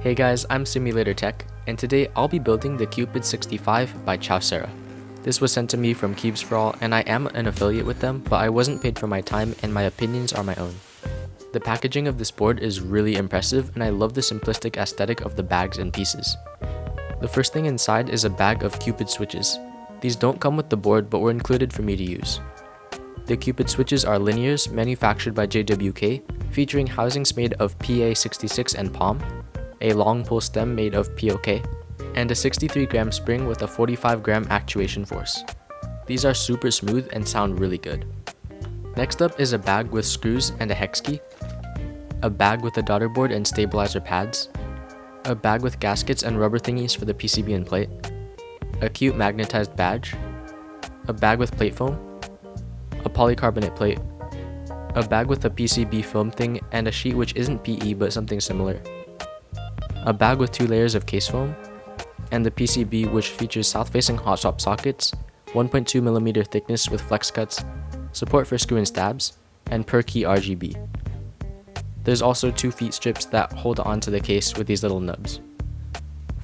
Hey guys, I'm Simulator Tech, and today I'll be building the Cupid65 by Chowsera. This was sent to me from Keeps for All, and I am an affiliate with them, but I wasn't paid for my time and my opinions are my own. The packaging of this board is really impressive, and I love the simplistic aesthetic of the bags and pieces. The first thing inside is a bag of Cupid Switches. These don't come with the board, but were included for me to use. The Cupid Switches are linears, manufactured by JWK, featuring housings made of PA66 and palm, a long pull stem made of POK, and a 63-gram spring with a 45-gram actuation force. These are super smooth and sound really good. Next up is a bag with screws and a hex key, a bag with a daughter board and stabilizer pads, a bag with gaskets and rubber thingies for the PCB and plate, a cute magnetized badge, a bag with plate foam, a polycarbonate plate, a bag with a PCB film thing and a sheet which isn't PE but something similar, a bag with 2 layers of case foam, and the PCB which features south-facing hot swap sockets, 1.2mm thickness with flex cuts, support for screw and stabs, and per key RGB. There's also 2 feet strips that hold onto the case with these little nubs.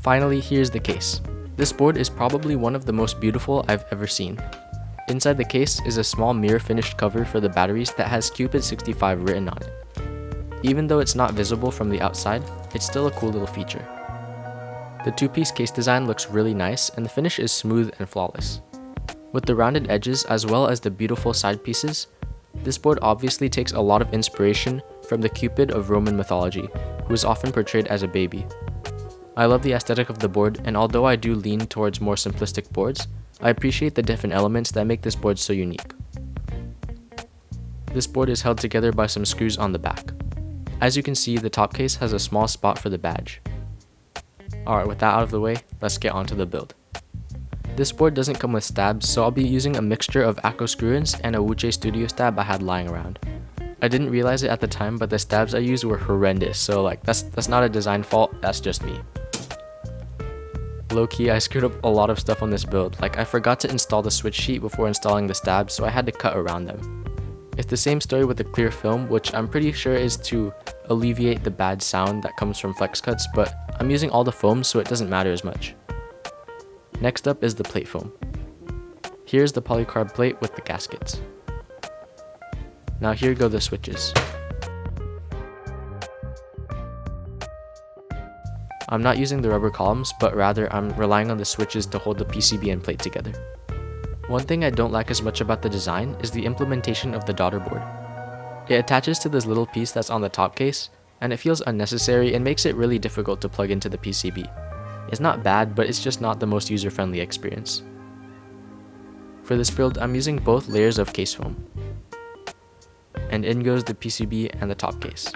Finally, here's the case. This board is probably one of the most beautiful I've ever seen. Inside the case is a small mirror finished cover for the batteries that has Cupid65 written on it. Even though it's not visible from the outside, it's still a cool little feature. The 2-piece case design looks really nice and the finish is smooth and flawless. With the rounded edges as well as the beautiful side pieces, this board obviously takes a lot of inspiration from the Cupid of Roman mythology, who is often portrayed as a baby. I love the aesthetic of the board, and although I do lean towards more simplistic boards, I appreciate the different elements that make this board so unique. This board is held together by some screws on the back. As you can see, the top case has a small spot for the badge. Alright, with that out of the way, let's get onto the build. This board doesn't come with stabs, so I'll be using a mixture of Akko screw-ins and a Wuche Studio stab I had lying around. I didn't realize it at the time, but the stabs I used were horrendous, so that's not a design fault, that's just me. Low-key, I screwed up a lot of stuff on this build, I forgot to install the switch sheet before installing the stabs, so I had to cut around them. It's the same story with the clear film, which I'm pretty sure is to alleviate the bad sound that comes from flex cuts, but I'm using all the foam so it doesn't matter as much. Next up is the plate foam. Here's the polycarb plate with the gaskets. Now here go the switches. I'm not using the rubber columns, but rather I'm relying on the switches to hold the PCB and plate together. One thing I don't like as much about the design is the implementation of the daughter board. It attaches to this little piece that's on the top case, and it feels unnecessary and makes it really difficult to plug into the PCB. It's not bad, but it's just not the most user-friendly experience. For this build, I'm using both layers of case foam. And in goes the PCB and the top case.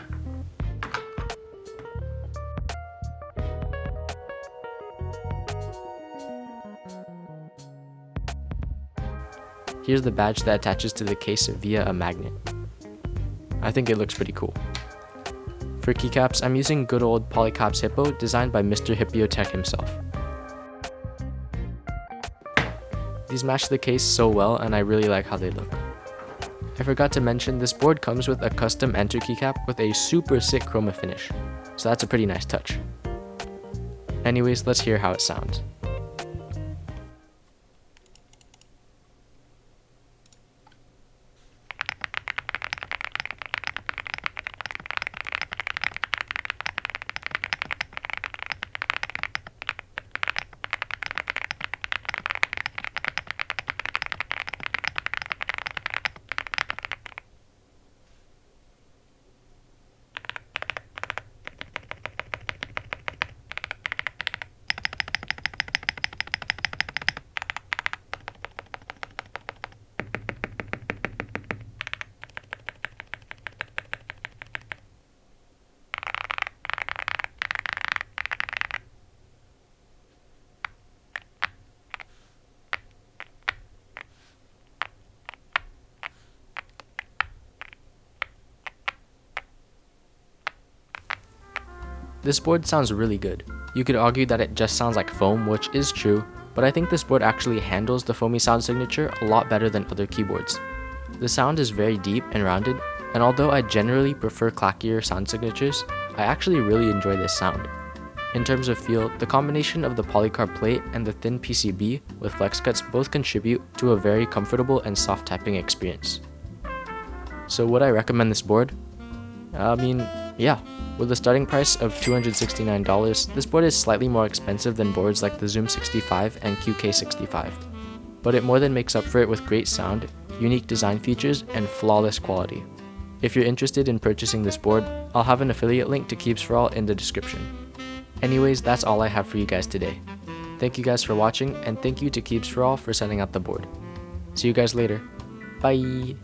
Here's the badge that attaches to the case via a magnet. I think it looks pretty cool. For keycaps, I'm using good old Polycaps Hippo, designed by Mr. Hippotech himself. These match the case so well, and I really like how they look. I forgot to mention, this board comes with a custom enter keycap with a super sick chroma finish, so that's a pretty nice touch. Anyways, let's hear how it sounds. This board sounds really good. You could argue that it just sounds like foam, which is true, but I think this board actually handles the foamy sound signature a lot better than other keyboards. The sound is very deep and rounded, and although I generally prefer clackier sound signatures, I actually really enjoy this sound. In terms of feel, the combination of the polycarb plate and the thin PCB with flex cuts both contribute to a very comfortable and soft tapping experience. So would I recommend this board? Yeah. With a starting price of $269, this board is slightly more expensive than boards like the Zoom 65 and QK65, but it more than makes up for it with great sound, unique design features, and flawless quality. If you're interested in purchasing this board, I'll have an affiliate link to Cubes for All in the description. Anyways, that's all I have for you guys today. Thank you guys for watching, and thank you to Cubes for All for sending out the board. See you guys later. Bye!